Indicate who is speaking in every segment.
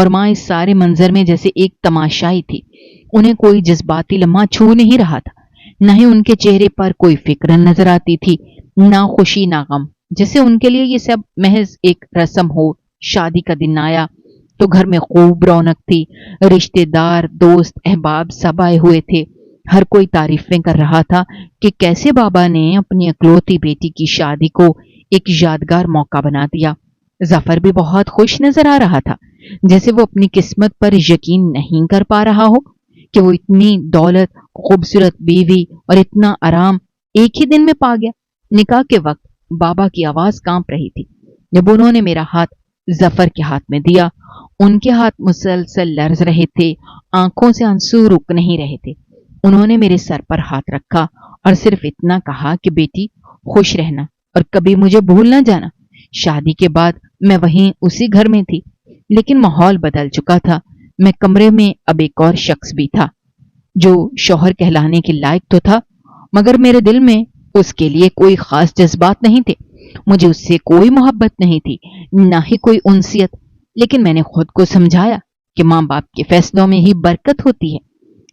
Speaker 1: اور ماں اس سارے منظر میں جیسے ایک تماشائی تھی. انہیں کوئی جذباتی لمحہ چھو نہیں رہا تھا، نہ ہی ان کے چہرے پر کوئی فکر نظر آتی تھی، نہ خوشی نہ غم، جیسے ان کے لیے یہ سب محض ایک رسم ہو. شادی کا دن آیا تو گھر میں خوب رونق تھی. رشتے دار، دوست، احباب سب آئے ہوئے تھے. ہر کوئی تعریفیں کر رہا تھا کہ کیسے بابا نے اپنی اکلوتی بیٹی کی شادی کو ایک یادگار موقع بنا دیا. ظفر بھی بہت خوش نظر آ رہا تھا، جیسے وہ اپنی قسمت پر یقین نہیں کر پا رہا ہو کہ وہ اتنی دولت، خوبصورت بیوی اور اتنا آرام ایک ہی دن میں پا گیا. نکاح کے وقت بابا کی آواز کانپ رہی تھی. جب انہوں نے میرا ہاتھ ظفر کے ہاتھ میں دیا، ان کے ہاتھ مسلسل لرز رہے تھے، آنکھوں سے آنسو رک نہیں رہے تھے. انہوں نے میرے سر پر ہاتھ رکھا اور صرف اتنا کہا کہ بیٹی خوش رہنا اور کبھی مجھے بھول نہ جانا. شادی کے بعد میں وہیں اسی گھر میں تھی، لیکن ماحول بدل چکا تھا. میں کمرے میں اب ایک اور شخص بھی تھا جو شوہر کہلانے کے لائق تو تھا، مگر میرے دل میں اس کے لیے کوئی خاص جذبات نہیں تھے. مجھے اس سے کوئی محبت نہیں تھی، نہ ہی کوئی انسیت. لیکن میں نے خود کو سمجھایا کہ ماں باپ کے فیصلوں میں ہی برکت ہوتی ہے.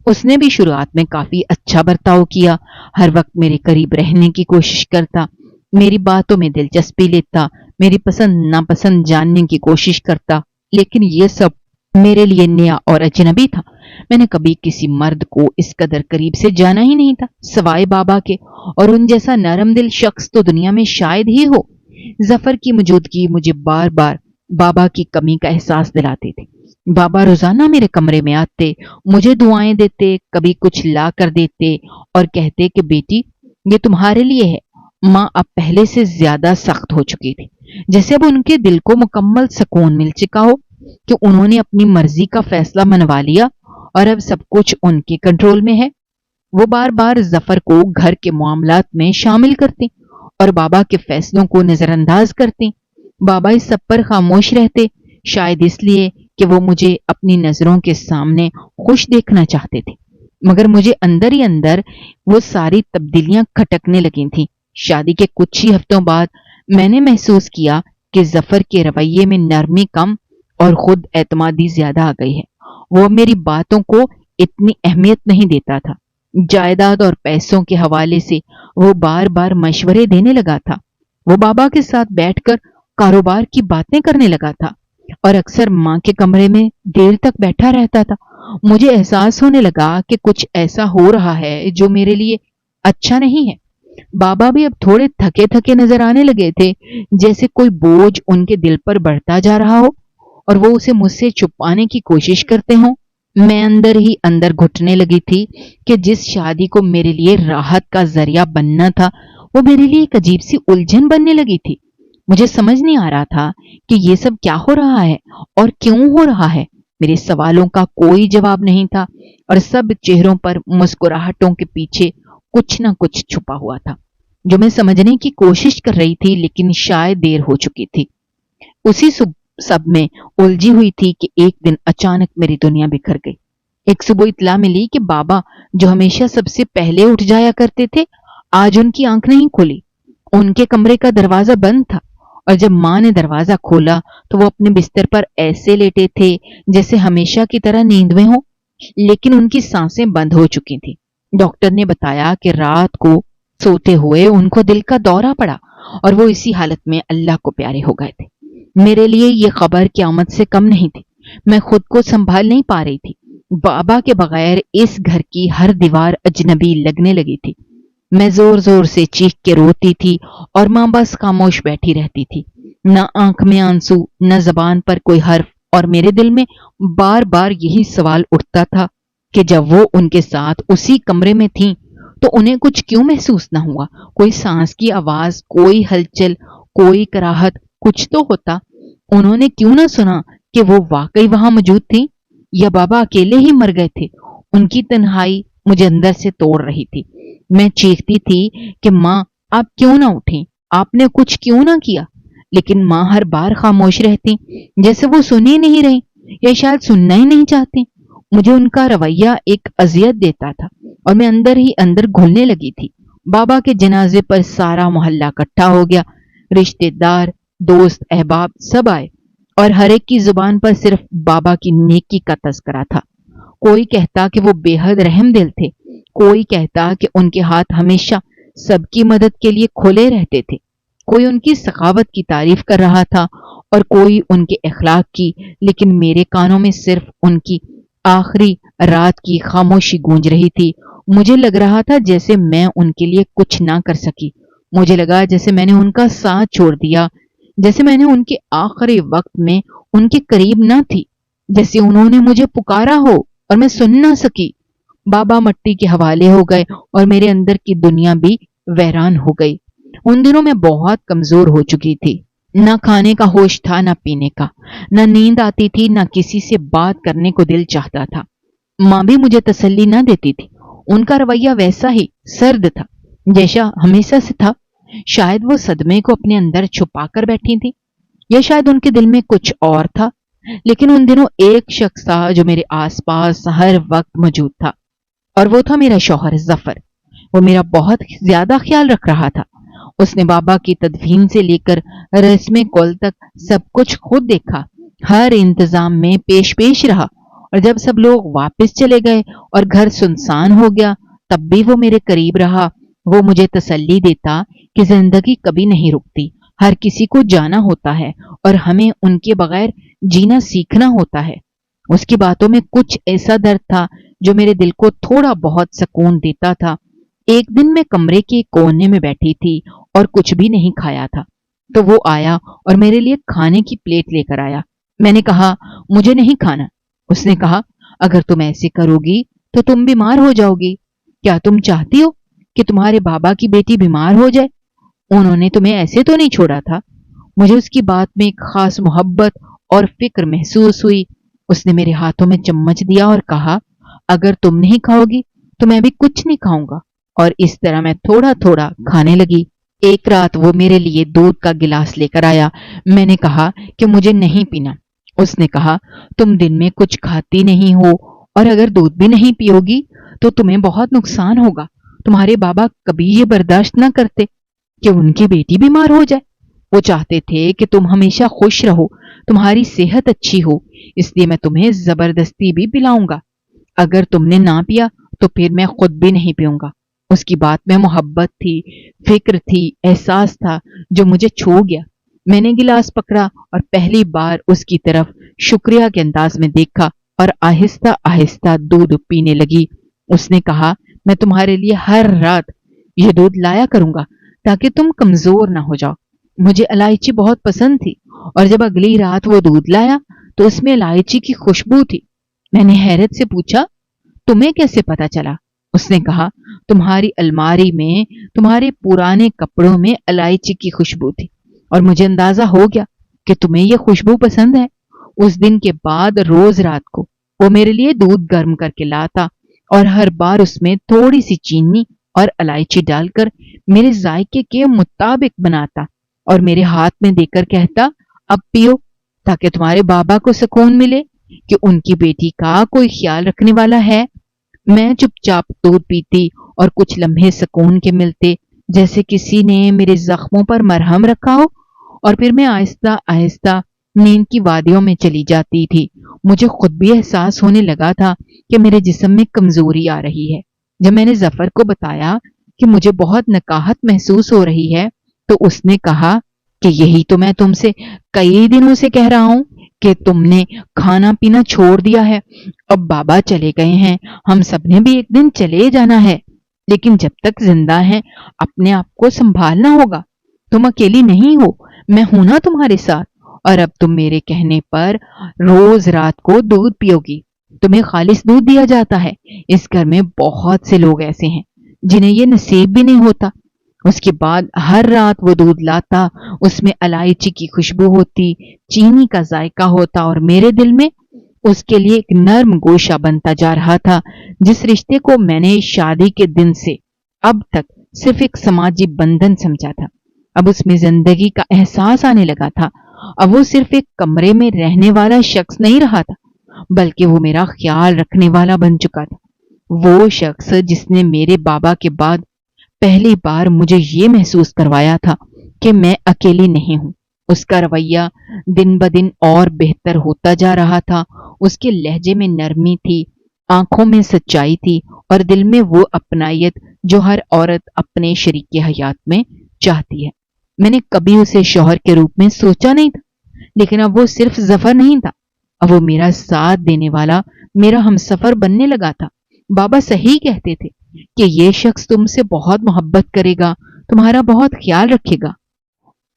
Speaker 1: اس نے بھی شروعات میں کافی اچھا برتاؤ کیا، ہر وقت میرے قریب رہنے کی کوشش کرتا، میری باتوں میں دلچسپی لیتا، میری پسند ناپسند جاننے کی کوشش کرتا. لیکن یہ سب میرے لیے نیا اور اجنبی تھا. میں نے کبھی کسی مرد کو اس قدر قریب سے جانا ہی نہیں تھا سوائے بابا کے، اور ان جیسا نرم دل شخص تو دنیا میں شاید ہی ہو. ظفر کی موجودگی مجھے بار بار بابا کی کمی کا احساس دلاتی تھی. بابا روزانہ میرے کمرے میں آتے، مجھے دعائیں دیتے، کبھی کچھ لا کر دیتے اور کہتے کہ بیٹی یہ تمہارے لیے ہے. ماں اب پہلے سے زیادہ سخت ہو چکی تھی، جیسے اب ان کے دل کو مکمل سکون مل چکا ہو کہ انہوں نے اپنی مرضی کا فیصلہ منوا لیا اور اب سب کچھ ان کے کنٹرول میں ہے. وہ بار بار ظفر کو گھر کے معاملات میں شامل کرتے اور بابا کے فیصلوں کو نظر انداز کرتے. بابا اس سب پر خاموش رہتے، شاید اس لیے کہ وہ مجھے اپنی نظروں کے سامنے خوش دیکھنا چاہتے تھے، مگر مجھے اندر ہی اندر وہ ساری تبدیلیاں کھٹکنے لگی تھیں. شادی کے کچھ ہی ہفتوں بعد میں نے محسوس کیا کہ ظفر کے رویے میں نرمی کم اور خود اعتمادی زیادہ آ گئی ہے. وہ میری باتوں کو اتنی اہمیت نہیں دیتا تھا. جائیداد اور پیسوں کے حوالے سے وہ بار بار مشورے دینے لگا تھا. وہ بابا کے ساتھ بیٹھ کر کاروبار کی باتیں کرنے لگا تھا اور اکثر ماں کے کمرے میں دیر تک بیٹھا رہتا تھا. مجھے احساس ہونے لگا کہ کچھ ایسا ہو رہا ہے جو میرے لیے اچھا نہیں ہے. بابا بھی اب تھوڑے تھکے تھکے نظر آنے لگے تھے، جیسے کوئی بوجھ ان کے دل پر بڑھتا جا رہا ہو اور وہ اسے مجھ سے چھپانے کی کوشش کرتے ہوں. میں اندر ہی اندر گھٹنے لگی تھی کہ جس شادی کو میرے لیے راحت کا ذریعہ بننا تھا وہ میرے لیے ایک عجیب سی الجھن بننے لگی تھی. مجھے سمجھ نہیں آ رہا تھا کہ یہ سب کیا ہو رہا ہے اور کیوں ہو رہا ہے. میرے سوالوں کا کوئی جواب نہیں تھا اور سب چہروں پر مسکراہٹوں کے پیچھے کچھ نہ کچھ چھپا ہوا تھا جو میں سمجھنے کی کوشش کر رہی تھی، لیکن شاید دیر ہو چکی تھی. اسی سب میں الجھی ہوئی تھی کہ ایک دن اچانک میری دنیا بکھر گئی. ایک صبح اطلاع ملی کہ بابا جو ہمیشہ سب سے پہلے اٹھ جایا کرتے تھے آج ان کی آنکھ نہیں کھلی. ان کے کمرے کا دروازہ بند تھا اور جب ماں نے دروازہ کھولا تو وہ اپنے بستر پر ایسے لیٹے تھے جیسے ہمیشہ کی طرح نیند میں ہو، لیکن ان کی سانسیں بند ہو چکی تھیں. ڈاکٹر نے بتایا کہ رات کو سوتے ہوئے ان کو دل کا دورہ پڑا اور وہ اسی حالت میں اللہ کو پیارے ہو گئے تھے. میرے لیے یہ خبر قیامت سے کم نہیں تھی. میں خود کو سنبھال نہیں پا رہی تھی. بابا کے بغیر اس گھر کی ہر دیوار اجنبی لگنے لگی تھی. میں زور زور سے چیخ کے روتی تھی اور ماں بس خاموش بیٹھی رہتی تھی. نہ آنکھ میں آنسو، نہ زبان پر کوئی حرف، اور میرے دل میں بار بار یہی سوال اٹھتا تھا کہ جب وہ ان کے ساتھ اسی کمرے میں تھیں تو انہیں کچھ کیوں محسوس نہ ہوا؟ کوئی سانس کی آواز، کوئی ہلچل، کوئی کراہت، کچھ تو ہوتا. انہوں نے کیوں نہ سنا کہ وہ واقعی وہاں موجود تھی یا بابا اکیلے ہی مر گئے تھے؟ ان کی تنہائی مجھے اندر سے توڑ رہی تھی. میں چیختی تھی کہ ماں آپ کیوں نہ اٹھیں، آپ نے کچھ کیوں نہ کیا؟ لیکن ماں ہر بار خاموش رہتی، جیسے وہ سن ہی نہیں رہی یا شاید سننا ہی نہیں چاہتی. مجھے ان کا رویہ ایک اذیت دیتا تھا اور میں اندر ہی اندر گھلنے لگی تھی. بابا کے جنازے پر سارا محلہ اکٹھا ہو گیا. رشتے دار، دوست، احباب سب آئے اور ہر ایک کی زبان پر صرف بابا کی نیکی کا تذکرہ تھا۔ کوئی کہتا کہ وہ بے حد رحم دل تھے، کوئی کہتا کہ ان کے ہاتھ ہمیشہ سب کی مدد کے لیے کھلے رہتے تھے، کوئی ان کی سخاوت کی تعریف کر رہا تھا اور کوئی ان کے اخلاق کی، لیکن میرے کانوں میں صرف ان کی آخری رات کی خاموشی گونج رہی تھی۔ مجھے لگ رہا تھا جیسے میں ان کے لیے کچھ نہ کر سکی، مجھے لگا جیسے میں نے ان کا ساتھ چھوڑ دیا، جیسے میں نے ان کے آخری وقت میں ان کے قریب نہ تھی، جیسے انہوں نے مجھے پکارا ہو اور میں سن نہ سکی۔ بابا مٹی کے حوالے ہو گئے اور میرے اندر کی دنیا بھی ویران ہو گئی۔ ان دنوں میں بہت کمزور ہو چکی تھی، نہ کھانے کا ہوش تھا، نہ پینے کا، نہ نیند آتی تھی، نہ کسی سے بات کرنے کو دل چاہتا تھا۔ ماں بھی مجھے تسلی نہ دیتی تھی، ان کا رویہ ویسا ہی سرد تھا جیسا ہمیشہ سے تھا۔ شاید وہ صدمے کو اپنے اندر چھپا کر بیٹھی تھی، یا شاید ان کے دل میں کچھ اور تھا، لیکن ان دنوں ایک شخص تھا جو میرے آس پاس ہر وقت موجود تھا، اور وہ تھا میرا شوہر ظفر۔ وہ میرا بہت زیادہ خیال رکھ رہا تھا۔ اس نے بابا کی تدفین سے لے کر رسم کل تک سب کچھ خود دیکھا، ہر انتظام میں پیش رہا، اور جب سب لوگ واپس چلے گئے اور گھر سنسان ہو گیا تب بھی وہ میرے قریب رہا۔ وہ مجھے تسلی دیتا کہ زندگی کبھی نہیں رکتی، ہر کسی کو جانا ہوتا ہے اور ہمیں ان کے بغیر جینا سیکھنا ہوتا ہے۔ اس کی باتوں میں کچھ ایسا درد تھا جو میرے دل کو تھوڑا بہت سکون دیتا تھا۔ ایک دن میں کمرے کے کونے میں بیٹھی تھی اور کچھ بھی نہیں کھایا تھا، تو وہ آیا اور میرے لیے کھانے کی پلیٹ لے کر آیا۔ میں نے کہا مجھے نہیں کھانا۔ اس نے کہا اگر تم ایسے کرو گی تو تم بیمار ہو جاؤ گی۔ کیا تم چاہتی ہو کہ تمہارے بابا کی بیٹی بیمار ہو جائے؟ انہوں نے تمہیں ایسے تو نہیں چھوڑا تھا۔ مجھے اس کی بات میں ایک خاص محبت اور فکر محسوس ہوئی۔ اس نے میرے ہاتھوں میں چمچ دیا اور کہا اگر تم نہیں کھاؤ گی تو میں بھی کچھ نہیں کھاؤں گا، اور اس طرح میں تھوڑا تھوڑا کھانے لگی۔ ایک رات وہ میرے لیے دودھ کا گلاس لے کر آیا۔ میں نے کہا کہ مجھے نہیں پینا۔ اس نے کہا تم دن میں کچھ کھاتی نہیں ہو، اور اگر دودھ بھی نہیں پیو گی تو تمہیں بہت نقصان ہوگا۔ تمہارے بابا کبھی یہ برداشت نہ کرتے کہ ان کی بیٹی بیمار ہو جائے۔ وہ چاہتے تھے کہ تم ہمیشہ خوش رہو، تمہاری صحت اچھی ہو، اس لیے میں تمہیں زبردستی بھی پلاؤں گا۔ اگر تم نے نہ پیا تو پھر میں خود بھی نہیں پیوں گا۔ اس کی بات میں محبت تھی، فکر تھی، احساس تھا جو مجھے چھو گیا۔ میں نے گلاس پکڑا اور پہلی بار اس کی طرف شکریہ کے انداز میں دیکھا اور آہستہ آہستہ دودھ پینے لگی۔ اس نے کہا میں تمہارے لیے ہر رات یہ دودھ لایا کروں گا تاکہ تم کمزور نہ ہو جاؤ۔ مجھے الائچی بہت پسند تھی، اور جب اگلی رات وہ دودھ لایا تو اس میں الائچی کی خوشبو تھی۔ میں نے حیرت سے پوچھا تمہیں کیسے پتا چلا؟ اس نے کہا تمہاری الماری میں تمہارے پرانے کپڑوں میں الائچی کی خوشبو تھی، اور مجھے اندازہ ہو گیا کہ تمہیں یہ خوشبو پسند ہے۔ اس دن کے بعد روز رات کو وہ میرے لیے دودھ گرم کر کے لاتا، اور ہر بار اس میں تھوڑی سی چینی اور الائچی ڈال کر میرے ذائقے کے مطابق بناتا، اور میرے ہاتھ میں دے کر کہتا اب پیو تاکہ تمہارے بابا کو سکون ملے کہ ان کی بیٹی کا کوئی خیال رکھنے والا ہے۔ میں چپ چاپ دودھ پیتی اور کچھ لمحے سکون کے ملتے جیسے کسی نے میرے زخموں پر مرہم رکھا ہو، اور پھر میں آہستہ آہستہ نیند کی وادیوں میں چلی جاتی تھی۔ مجھے خود بھی احساس ہونے لگا تھا کہ میرے جسم میں کمزوری آ رہی ہے۔ جب میں نے ظفر کو بتایا کہ مجھے بہت نکاہت محسوس ہو رہی ہے تو اس نے کہا کہ یہی تو میں تم سے کئی دنوں سے کہہ رہا ہوں کہ تم نے کھانا پینا چھوڑ دیا ہے۔ اب بابا چلے گئے ہیں، ہم سب نے بھی ایک دن چلے جانا ہے، لیکن جب تک زندہ ہیں اپنے آپ کو سنبھالنا ہوگا۔ تم اکیلی نہیں ہو، میں ہوں نا تمہارے ساتھ، اور اب تم میرے کہنے پر روز رات کو دودھ پیو گی۔ تمہیں خالص دودھ دیا جاتا ہے۔ اس گھر میں بہت سے لوگ ایسے ہیں جنہیں یہ نصیب بھی نہیں ہوتا۔ اس کے بعد ہر رات وہ دودھ لاتا، اس میں الائچی کی خوشبو ہوتی، چینی کا ذائقہ ہوتا، اور میرے دل میں اس کے لیے ایک نرم گوشہ بنتا جا رہا تھا۔ جس رشتے کو میں نے شادی کے دن سے اب تک صرف ایک سماجی بندھن سمجھا تھا، اب اس میں زندگی کا احساس آنے لگا تھا۔ اب وہ صرف ایک کمرے میں رہنے والا شخص نہیں رہا تھا، بلکہ وہ میرا خیال رکھنے والا بن چکا تھا۔ وہ شخص جس نے میرے بابا کے بعد پہلی بار مجھے یہ محسوس کروایا تھا کہ میں اکیلی نہیں ہوں، اس کا رویہ دن بدن اور بہتر ہوتا جا رہا تھا۔ اس کے لہجے میں نرمی تھی، آنکھوں میں سچائی تھی، اور دل میں وہ اپنائیت جو ہر عورت اپنے شریک حیات میں چاہتی ہے۔ میں نے کبھی اسے شوہر کے روپ میں سوچا نہیں تھا، لیکن اب وہ صرف ظفر نہیں تھا، اب وہ میرا ساتھ دینے والا، میرا ہمسفر بننے لگا تھا۔ بابا صحیح کہتے تھے کہ یہ شخص تم سے بہت محبت کرے گا، تمہارا بہت خیال رکھے گا،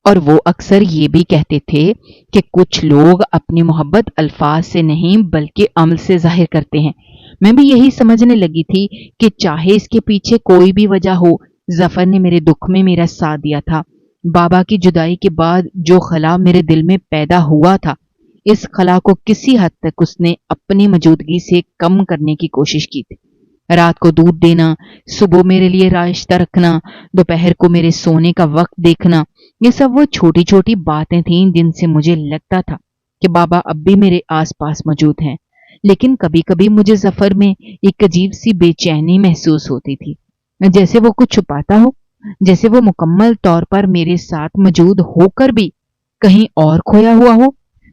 Speaker 1: اور وہ اکثر یہ بھی کہتے تھے کہ کچھ لوگ اپنی محبت الفاظ سے نہیں بلکہ عمل سے ظاہر کرتے ہیں۔ میں بھی یہی سمجھنے لگی تھی کہ چاہے اس کے پیچھے کوئی بھی وجہ ہو، ظفر نے میرے دکھ میں میرا ساتھ دیا تھا۔ بابا کی جدائی کے بعد جو خلا میرے دل میں پیدا ہوا تھا، اس خلا کو کسی حد تک اس نے اپنی موجودگی سے کم کرنے کی کوشش کی تھی۔ رات کو دودھ دینا، صبح میرے لیے ناشتہ رکھنا، دوپہر کو میرے سونے کا وقت دیکھنا، یہ سب وہ چھوٹی چھوٹی باتیں تھیں جن سے مجھے لگتا تھا کہ بابا اب بھی میرے آس پاس موجود ہیں۔ لیکن کبھی کبھی مجھے ظفر میں ایک عجیب سی بے چینی محسوس ہوتی تھی، جیسے وہ کچھ چھپاتا ہو، جیسے وہ مکمل طور پر میرے ساتھ موجود ہو کر بھی کہیں اور کھویا ہوا ہو،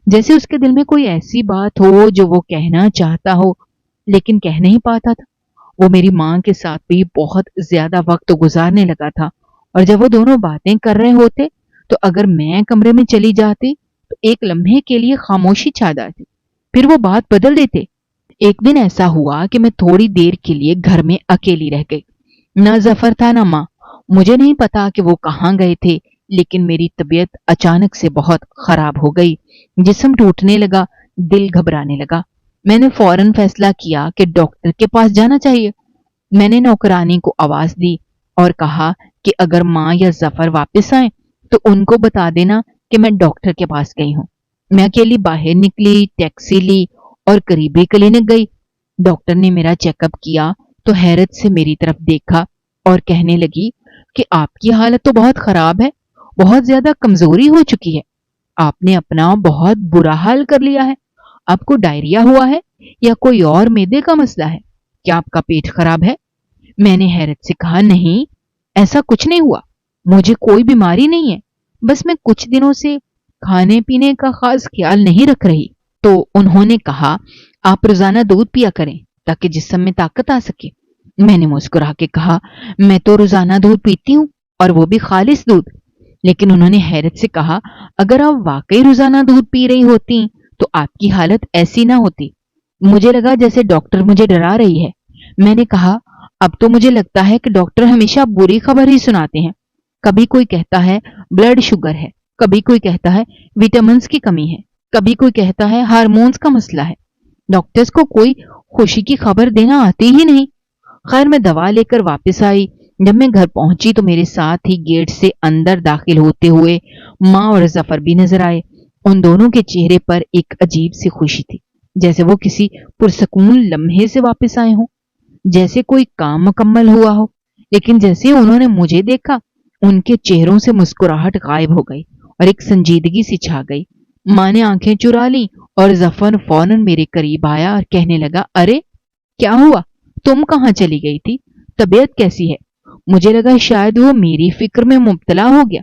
Speaker 1: جیسے اس کے دل میں کوئی ایسی بات ہو جو وہ کہنا چاہتا ہو لیکن کہہ نہیں پاتا تھا۔ وہ میری ماں کے ساتھ بھی بہت زیادہ وقت گزارنے لگا تھا، اور جب وہ دونوں باتیں کر رہے ہوتے تو اگر میں کمرے میں چلی جاتی تو ایک لمحے کے لیے خاموشی چھا جاتی، پھر وہ بات بدل دیتے۔ ایک دن ایسا ہوا کہ میں تھوڑی دیر کے لیے گھر میں اکیلی رہ گئی۔ نہ ظفر تھا نہ ماں، مجھے نہیں پتا کہ وہ کہاں گئے تھے، لیکن میری طبیعت اچانک سے بہت خراب ہو گئی، جسم ٹوٹنے لگا، دل گھبرانے لگا۔ میں نے فوراً فیصلہ کیا کہ ڈاکٹر کے پاس جانا چاہیے۔ میں نے نوکرانی کو آواز دی اور کہا کہ اگر ماں یا ظفر واپس آئیں تو ان کو بتا دینا کہ میں ڈاکٹر کے پاس گئی ہوں۔ میں اکیلی باہر نکلی، ٹیکسی لی اور قریبی کلینک گئی۔ ڈاکٹر نے میرا چیک اپ کیا تو حیرت سے میری طرف دیکھا اور کہنے لگی کہ آپ کی حالت تو بہت خراب ہے، بہت زیادہ کمزوری ہو چکی ہے، آپ نے اپنا بہت برا حال کر لیا ہے۔ آپ کو ڈائریا ہوا ہے یا کوئی اور معدے کا مسئلہ ہے؟ کیا آپ کا پیٹ خراب ہے؟ میں نے حیرت سے کہا نہیں، ایسا کچھ نہیں ہوا، مجھے کوئی بیماری نہیں ہے، بس میں کچھ دنوں سے کھانے پینے کا خاص خیال نہیں رکھ رہی۔ تو انہوں نے کہا آپ روزانہ دودھ پیا کریں تاکہ جسم میں طاقت آ سکے۔ میں نے مسکرا کے کہا میں تو روزانہ دودھ پیتی ہوں، اور وہ بھی خالص دودھ۔ لیکن انہوں نے حیرت سے کہا اگر آپ واقعی روزانہ دودھ پی رہی ہوتی تو آپ کی حالت ایسی نہ ہوتی۔ مجھے لگا جیسے ڈاکٹر مجھے ڈرا رہی ہے۔ میں نے کہا اب تو مجھے لگتا ہے کہ ڈاکٹر ہمیشہ بری خبر ہی سناتے ہیں۔ کبھی کوئی کہتا ہے بلڈ شوگر ہے، کبھی کوئی کہتا ہے وٹامنز کی کمی ہے، کبھی کوئی کہتا ہے ہارمونز کا مسئلہ ہے۔ ڈاکٹرز کو کوئی خوشی کی خبر دینا آتی ہی نہیں۔ خیر میں دوا لے کر واپس آئی۔ جب میں گھر پہنچی تو میرے ساتھ ہی گیٹ سے اندر داخل ہوتے ہوئے ماں اور ظفر بھی نظر آئے۔ ان دونوں کے چہرے پر ایک عجیب سی خوشی تھی، جیسے وہ کسی پرسکون لمحے سے واپس آئے ہوں، جیسے کوئی کام مکمل ہوا ہو۔ لیکن جیسے انہوں نے مجھے دیکھا، ان کے چہروں سے مسکراہٹ غائب ہو گئی اور ایک سنجیدگی سی چھا گئی۔ ماں نے آنکھیں چرا لیں اور ظفر فوراً میرے قریب آیا اور کہنے لگا ارے کیا ہوا، تم کہاں چلی گئی تھی، طبیعت کیسی ہے؟ مجھے لگا شاید وہ میری فکر میں مبتلا ہو گیا۔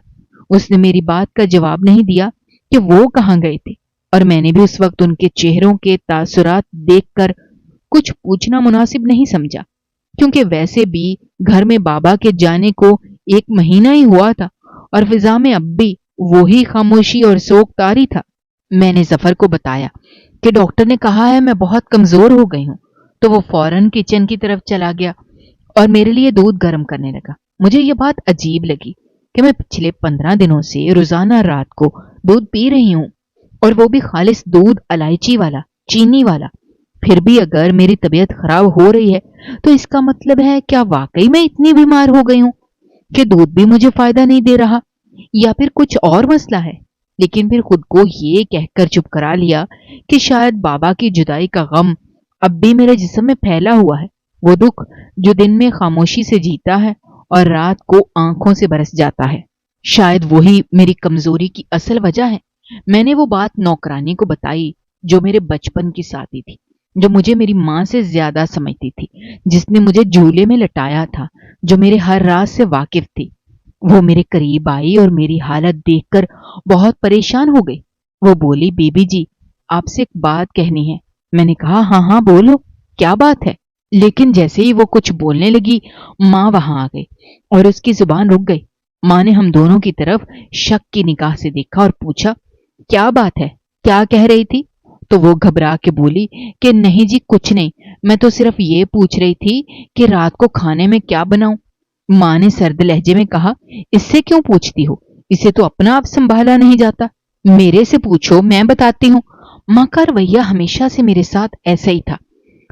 Speaker 1: اس نے میری بات کا جواب نہیں دیا کہ وہ کہاں گئے تھے، اور میں نے بھی اس وقت ان کے چہروں کے تاثرات دیکھ کر کچھ پوچھنا مناسب نہیں سمجھا، کیونکہ ویسے بھی گھر میں بابا کے جانے کو 1 مہینہ ہی ہوا تھا اور فضا میں اب بھی وہی خاموشی اور سوگ طاری تھا۔ میں نے ظفر کو بتایا کہ ڈاکٹر نے کہا ہے میں بہت کمزور ہو گئی ہوں، تو وہ فوراً کچن کی طرف چلا گیا اور میرے لیے دودھ گرم کرنے لگا۔ مجھے یہ بات عجیب لگی کہ میں پچھلے 15 دنوں سے روزانہ رات کو دودھ پی رہی ہوں، اور وہ بھی خالص دودھ الائچی والا، چینی والا۔ پھر بھی اگر میری طبیعت خراب ہو رہی ہے تو اس کا مطلب ہے کیا واقعی میں اتنی بیمار ہو گئی ہوں کہ دودھ بھی مجھے فائدہ نہیں دے رہا، یا پھر کچھ اور مسئلہ ہے؟ لیکن پھر خود کو یہ کہہ کر چپ کرا لیا کہ شاید بابا کی جدائی کا غم اب بھی میرے جسم میں پھیلا ہوا ہے، وہ دکھ جو دن میں خاموشی سے جیتا ہے اور رات کو آنکھوں سے برس جاتا ہے، شاید وہی میری کمزوری کی اصل وجہ ہے۔ میں نے وہ بات نوکرانی کو بتائی جو میرے بچپن کی ساتھی تھی، جو مجھے میری ماں سے زیادہ سمجھتی تھی، جس نے مجھے جھولے میں لٹایا تھا، جو میرے ہر راز سے واقف تھی۔ وہ میرے قریب آئی اور میری حالت دیکھ کر بہت پریشان ہو گئی۔ وہ بولی، بیبی جی آپ سے ایک بات کہنی ہے۔ میں نے کہا، ہاں ہاں بولو، کیا بات ہے؟ لیکن جیسے ہی وہ کچھ بولنے لگی، ماں وہاں آ گئی اور اس کی زبان رک گئی۔ ماں نے ہم دونوں کی طرف شک کی نگاہ سے دیکھا اور پوچھا، کیا بات ہے؟ کیا کہہ رہی تھی؟ تو وہ گھبرا کے بولی کہ نہیں جی کچھ نہیں، میں تو صرف یہ پوچھ رہی تھی کہ رات کو کھانے میں کیا بناؤں۔ ماں نے سرد لہجے میں کہا، اس سے کیوں پوچھتی ہو؟ اسے تو اپنا آپ سنبھالا نہیں جاتا، میرے سے پوچھو، میں بتاتی ہوں۔ ماں کا رویہ ہمیشہ سے میرے ساتھ ایسا ہی تھا،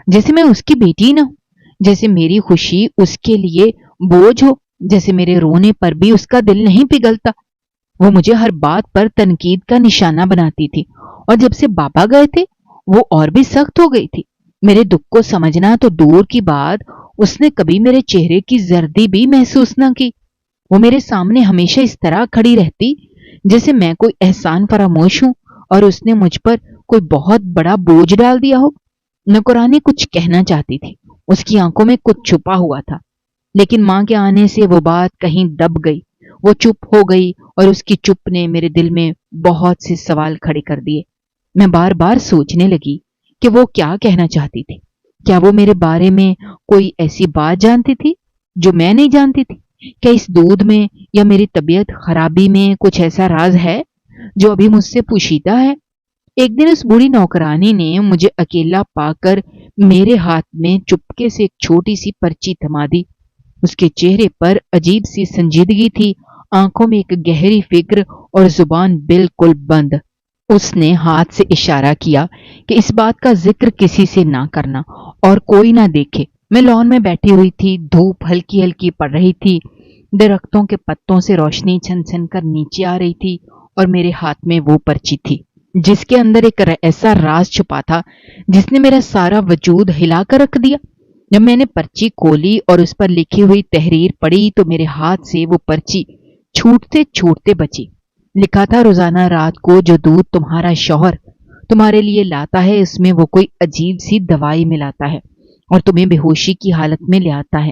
Speaker 1: جیسے میں اس کی بیٹی نہ ہوں، جیسے میری خوشی اس کے لیے بوجھ ہو، جیسے میرے رونے پر بھی اس کا دل نہیں پگھلتا۔ وہ مجھے ہر بات پر تنقید کا نشانہ بناتی تھی، اور جب سے بابا گئے تھے وہ اور بھی سخت ہو گئی تھی۔ میرے دکھ کو سمجھنا تو دور کی بات، اس نے کبھی میرے چہرے کی زردی بھی محسوس نہ کی۔ وہ میرے سامنے ہمیشہ اس طرح کھڑی رہتی جیسے میں کوئی احسان فراموش ہوں اور اس نے مجھ پر کوئی بہت بڑا بوجھ ڈال دیا ہو۔ نوکرانی کچھ کہنا چاہتی تھی، اس کی آنکھوں میں کچھ چھپا ہوا تھا، لیکن ماں کے آنے سے وہ بات کہیں دب گئی۔ وہ چپ ہو گئی اور اس کی چپ نے میرے دل میں بہت سے سوال کھڑے کر دیے۔ میں بار بار سوچنے لگی کہ وہ کیا کہنا چاہتی تھی۔ کیا وہ میرے بارے میں کوئی ایسی بات جانتی تھی جو میں نہیں جانتی تھی؟ کیا اس دودھ میں یا میری طبیعت خرابی میں کچھ ایسا راز ہے جو ابھی مجھ سے پوشیدہ ہے؟ ایک دن اس بوڑھی نوکرانی نے مجھے اکیلا پا کر میرے ہاتھ میں چپکے سے ایک چھوٹی سی پرچی تھما دی۔ اس کے چہرے پر عجیب سی سنجیدگی تھی، آنکھوں میں ایک گہری فکر اور زبان بالکل بند۔ اس نے ہاتھ سے اشارہ کیا کہ اس بات کا ذکر کسی سے نہ کرنا اور کوئی نہ دیکھے۔ میں لان میں بیٹھی ہوئی تھی، دھوپ ہلکی ہلکی پڑ رہی تھی، درختوں کے پتوں سے روشنی چھن چھن کر نیچے آ رہی تھی، اور میرے ہاتھ میں وہ پرچی تھی جس کے اندر ایک ایسا راز چھپا تھا جس نے میرا سارا وجود ہلا کر رکھ دیا۔ جب میں نے پرچی کھولی اور اس پر لکھی ہوئی تحریر پڑھی تو میرے ہاتھ سے وہ پرچی چھوٹتے چھوٹتے بچی۔ لکھا تھا، روزانہ رات کو جو دودھ تمہارا شوہر تمہارے لیے لاتا ہے اس میں وہ کوئی عجیب سی دوائی ملاتا ہے اور تمہیں بے ہوشی کی حالت میں لے آتا ہے۔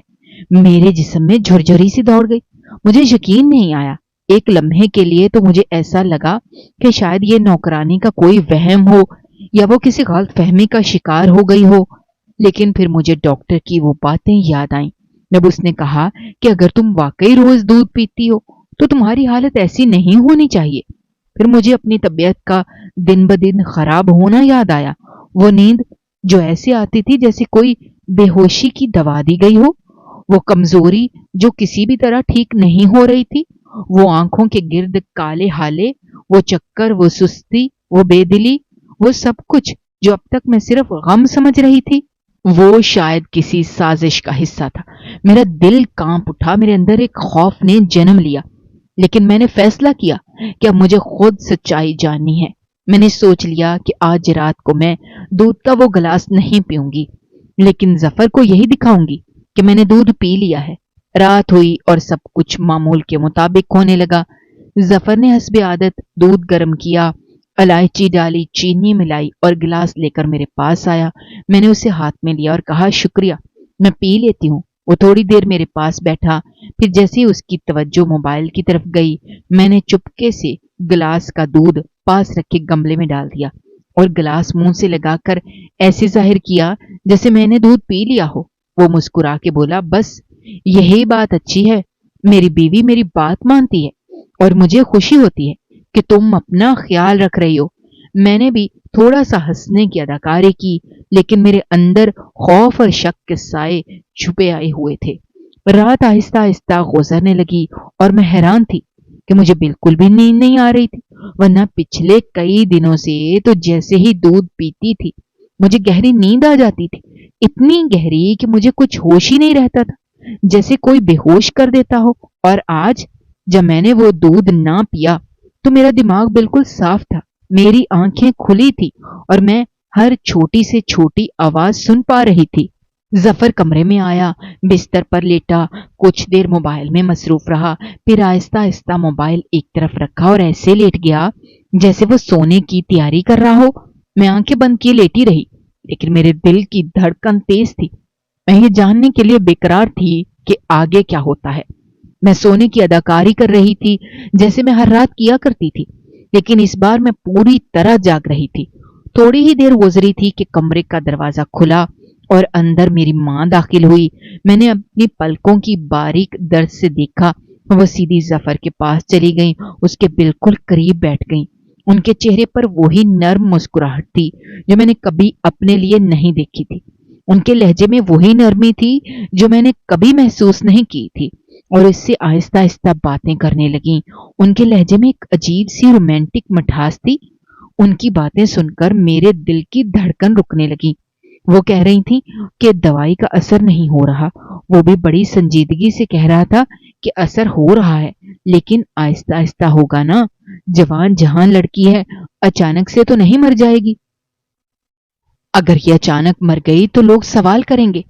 Speaker 1: میرے جسم میں جھرجھری سی دوڑ گئی، مجھے یقین نہیں آیا۔ ایک لمحے کے لیے تو مجھے ایسا لگا کہ شاید یہ نوکرانی کا کوئی وہم ہو یا وہ کسی غلط فہمی کا شکار ہو گئی ہو، لیکن پھر مجھے ڈاکٹر کی وہ باتیں یاد آئیں جب اس نے کہا کہ اگر تم واقعی روز دودھ پیتی ہو تو تمہاری حالت ایسی نہیں ہونی چاہیے۔ پھر مجھے اپنی طبیعت کا دن بدن خراب ہونا یاد آیا، وہ نیند جو ایسے آتی تھی جیسے کوئی بے ہوشی کی دوا دی گئی ہو، وہ کمزوری جو کسی بھی طرح ٹھیک نہیں ہو رہی تھی، وہ آنکھوں کے گرد کالے ہالے، وہ چکر، وہ سستی، وہ بے دلی، وہ سب کچھ جو اب تک میں صرف غم سمجھ رہی تھی، وہ شاید کسی سازش کا حصہ تھا۔ میرا دل کانپ اٹھا، میرے اندر ایک خوف نے جنم لیا، لیکن میں نے فیصلہ کیا کہ اب مجھے خود سچائی جاننی ہے۔ میں نے سوچ لیا کہ آج رات کو میں دودھ کا وہ گلاس نہیں پیوں گی، لیکن ظفر کو یہی دکھاؤں گی کہ میں نے دودھ پی لیا ہے۔ رات ہوئی اور سب کچھ معمول کے مطابق ہونے لگا۔ ظفر نے حسب عادت دودھ گرم کیا، الائچی ڈالی، چینی ملائی اور گلاس لے کر میرے پاس آیا۔ میں نے اسے ہاتھ میں لیا اور کہا، شکریہ، میں پی لیتی ہوں۔ وہ تھوڑی دیر میرے پاس بیٹھا، پھر جیسے ہی اس کی توجہ موبائل کی طرف گئی، میں نے چپکے سے گلاس کا دودھ پاس رکھے گملے میں ڈال دیا اور گلاس منہ سے لگا کر ایسے ظاہر کیا جیسے میں نے دودھ پی لیا ہو۔ وہ مسکرا کے بولا، بس یہی بات اچھی ہے، میری بیوی میری بات مانتی ہے اور مجھے خوشی ہوتی ہے کہ تم اپنا خیال رکھ رہی ہو۔ میں نے بھی تھوڑا سا ہنسنے کی اداکاری کی، لیکن میرے اندر خوف اور شک کے سائے چھپے آئے ہوئے تھے۔ رات آہستہ آہستہ گزرنے لگی اور میں حیران تھی کہ مجھے بالکل بھی نیند نہیں آ رہی تھی، ورنہ پچھلے کئی دنوں سے تو جیسے ہی دودھ پیتی تھی مجھے گہری نیند آ جاتی تھی، اتنی گہری کہ مجھے کچھ ہوش ہی نہیں رہتا تھا، جیسے کوئی بے ہوش کر دیتا ہو۔ اور آج جب میں نے وہ دودھ نہ پیا تو میرا دماغ بالکل صاف تھا، میری آنکھیں کھلی تھی اور میں ہر چھوٹی سے چھوٹی آواز سن پا رہی تھی۔ ظفر کمرے میں آیا، بستر پر لیٹا، کچھ دیر موبائل میں مصروف رہا، پھر آہستہ آہستہ موبائل ایک طرف رکھا اور ایسے لیٹ گیا جیسے وہ سونے کی تیاری کر رہا ہو۔ میں آنکھیں بند کیے لیٹی رہی، لیکن میرے دل کی دھڑکن تیز تھی۔ میں یہ جاننے کے لیے بے قرار تھی کہ آگے کیا ہوتا ہے۔ میں سونے کی اداکاری کر رہی تھی جیسے میں ہر رات کیا کرتی تھی، لیکن اس بار میں پوری طرح جاگ رہی تھی۔ تھوڑی ہی دیر گزری تھی کہ کمرے کا دروازہ کھلا اور اندر میری ماں داخل ہوئی۔ میں نے اپنی پلکوں کی باریک درد سے دیکھا، وہ سیدھی ظفر کے پاس چلی گئیں، اس کے بالکل قریب بیٹھ گئیں۔ ان کے چہرے پر وہی نرم مسکراہٹ تھی جو میں نے کبھی اپنے لیے نہیں دیکھی تھی۔ ان کے لہجے میں وہی نرمی تھی جو میں نے کبھی محسوس نہیں کی تھی، اور اس سے آہستہ آہستہ باتیں کرنے لگیں۔ ان کے لہجے میں ایک عجیب سی رومانٹک مٹھاس تھی۔ ان کی باتیں سن کر میرے دل کی دھڑکن رکنے لگی۔ وہ کہہ رہی تھیں کہ دوائی کا اثر نہیں ہو رہا۔ وہ بھی بڑی سنجیدگی سے کہہ رہا تھا کہ اثر ہو رہا ہے، لیکن آہستہ آہستہ ہوگا نا، جوان جہان لڑکی ہے، اچانک سے تو نہیں مر جائے گی۔ اگر یہ اچانک مر گئی تو لوگ سوال کریں گے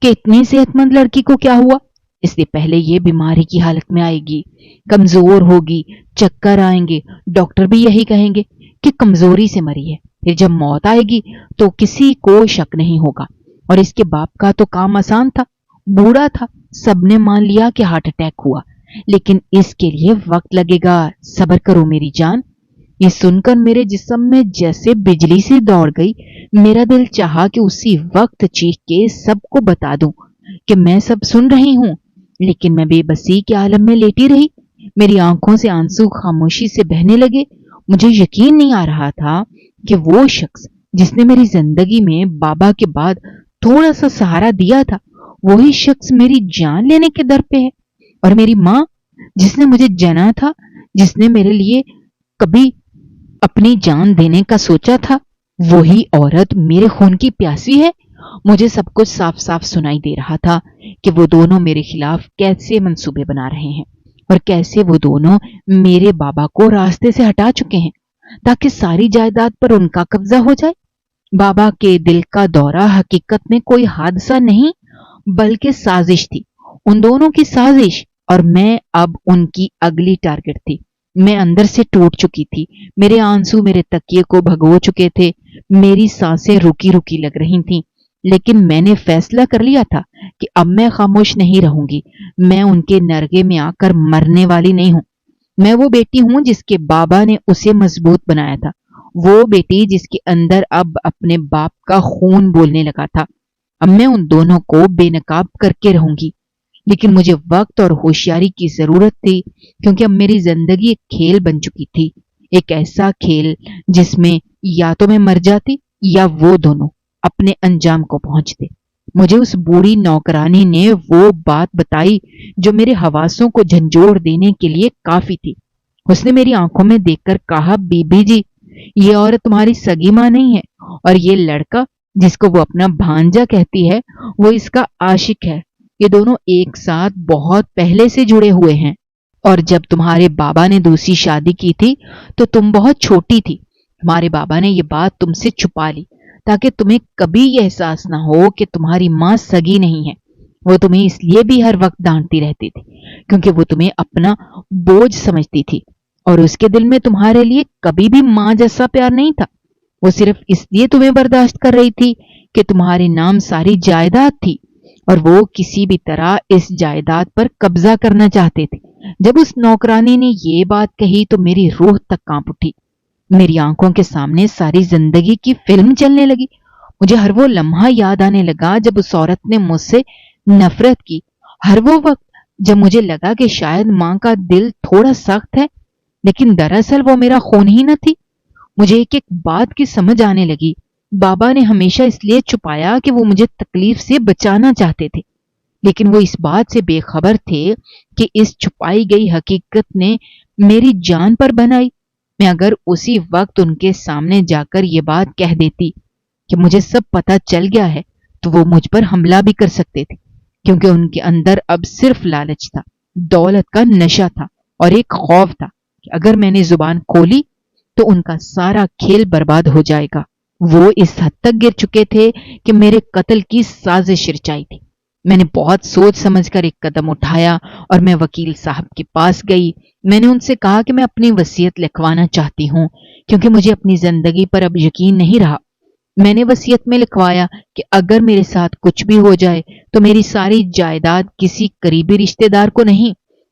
Speaker 1: کہ اتنی صحت مند لڑکی کو کیا ہوا، اس لیے پہلے یہ بیماری کی حالت میں آئے گی، کمزور ہوگی، چکر آئیں گے، ڈاکٹر بھی یہی کہیں گے کہ کمزوری سے مری ہے۔ پھر جب موت آئے گی تو کسی کو شک نہیں ہوگا۔ اور اس کے باپ کا تو کام آسان تھا، بوڑھا تھا، سب نے مان لیا کہ ہارٹ اٹیک ہوا، لیکن اس کے لیے وقت لگے گا، صبر کرو میری جان۔ یہ سن کر میرے جسم میں جیسے بجلی سی دوڑ گئی۔ میرا دل چاہا کہ اسی وقت چیخ کے سب کو بتا دوں کہ میں سب سن رہی ہوں، لیکن میں بے بسی کے عالم میں لیٹی رہی۔ میری آنکھوں سے آنسو خاموشی سے بہنے لگے۔ مجھے یقین نہیں آ رہا تھا کہ وہ شخص جس نے میری زندگی میں بابا کے بعد تھوڑا سا سہارا دیا تھا، وہی شخص میری جان لینے کے در پہ ہے۔ اور میری ماں جس نے مجھے جنا تھا، جس نے میرے لیے کبھی اپنی جان دینے کا سوچا تھا، وہی عورت میرے خون کی پیاسی ہے۔ مجھے سب کچھ صاف صاف سنائی دے رہا تھا کہ وہ دونوں میرے خلاف کیسے منصوبے بنا رہے ہیں، اور کیسے وہ دونوں میرے بابا کو راستے سے ہٹا چکے ہیں تاکہ ساری جائیداد پر ان کا قبضہ ہو جائے۔ بابا کے دل کا دورہ حقیقت میں کوئی حادثہ نہیں بلکہ سازش تھی، ان دونوں کی سازش، اور میں اب ان کی اگلی ٹارگٹ تھی۔ میں اندر سے ٹوٹ چکی تھی، میرے آنسو میرے تکیے کو بھگو چکے تھے، میری سانسیں رکی رکی لگ رہی تھیں، لیکن میں نے فیصلہ کر لیا تھا کہ اب میں خاموش نہیں رہوں گی۔ میں ان کے نرگے میں آ کر مرنے والی نہیں ہوں۔ میں وہ بیٹی ہوں جس کے بابا نے اسے مضبوط بنایا تھا، وہ بیٹی جس کے اندر اب اپنے باپ کا خون بولنے لگا تھا۔ اب میں ان دونوں کو بے نقاب کر کے رہوں گی، لیکن مجھے وقت اور ہوشیاری کی ضرورت تھی، کیونکہ اب میری زندگی ایک کھیل بن چکی تھی، ایک ایسا کھیل جس میں یا تو میں مر جاتی یا وہ دونوں اپنے انجام کو پہنچتے۔ مجھے اس بوڑھی نوکرانی نے وہ بات بتائی جو میرے حواسوں کو جھنجھوڑ دینے کے لیے کافی تھی۔ اس نے میری آنکھوں میں دیکھ کر کہا، بی بی جی، یہ عورت تمہاری سگی ماں نہیں ہے، اور یہ لڑکا جس کو وہ اپنا بھانجا کہتی ہے، وہ اس کا عاشق ہے۔ یہ دونوں ایک ساتھ بہت پہلے سے جڑے ہوئے ہیں، اور جب تمہارے بابا نے دوسری شادی کی تھی تو تم بہت چھوٹی تھی۔ تمہارے بابا نے یہ بات تم سے چھپا لی تاکہ تمہیں کبھی یہ احساس نہ ہو کہ تمہاری ماں سگی نہیں ہے۔ وہ تمہیں اس لیے بھی ہر وقت ڈانٹتی رہتی تھی کیونکہ وہ تمہیں اپنا بوجھ سمجھتی تھی، اور اس کے دل میں تمہارے لیے کبھی بھی ماں جیسا پیار نہیں تھا۔ وہ صرف اس لیے تمہیں برداشت کر رہی تھی کہ تمہارے نام ساری جائیداد تھی، اور وہ کسی بھی طرح اس جائیداد پر قبضہ کرنا چاہتے تھے۔ جب اس نوکرانی نے یہ بات کہی تو میری روح تک کانپ اٹھی۔ میری آنکھوں کے سامنے ساری زندگی کی فلم چلنے لگی۔ مجھے ہر وہ لمحہ یاد آنے لگا جب اس عورت نے مجھ سے نفرت کی، ہر وہ وقت جب مجھے لگا کہ شاید ماں کا دل تھوڑا سخت ہے، لیکن دراصل وہ میرا خون ہی نہ تھی۔ مجھے ایک ایک بات کی سمجھ آنے لگی۔ بابا نے ہمیشہ اس لیے چھپایا کہ وہ مجھے تکلیف سے بچانا چاہتے تھے، لیکن وہ اس بات سے بے خبر تھے کہ اس چھپائی گئی حقیقت نے میری جان پر بنائی۔ میں اگر اسی وقت ان کے سامنے جا کر یہ بات کہہ دیتی کہ مجھے سب پتہ چل گیا ہے تو وہ مجھ پر حملہ بھی کر سکتے تھے، کیونکہ ان کے اندر اب صرف لالچ تھا، دولت کا نشہ تھا، اور ایک خوف تھا کہ اگر میں نے زبان کھولی تو ان کا سارا کھیل برباد ہو جائے گا۔ وہ اس حد تک گر چکے تھے کہ میرے قتل کی سازش رچائی تھی۔ میں نے بہت سوچ سمجھ کر ایک قدم اٹھایا اور میں وکیل صاحب کے پاس گئی۔ میں نے ان سے کہا کہ میں اپنی وصیت لکھوانا چاہتی ہوں کیونکہ مجھے اپنی زندگی پر اب یقین نہیں رہا۔ میں نے وصیت میں لکھوایا کہ اگر میرے ساتھ کچھ بھی ہو جائے تو میری ساری جائیداد کسی قریبی رشتہ دار کو نہیں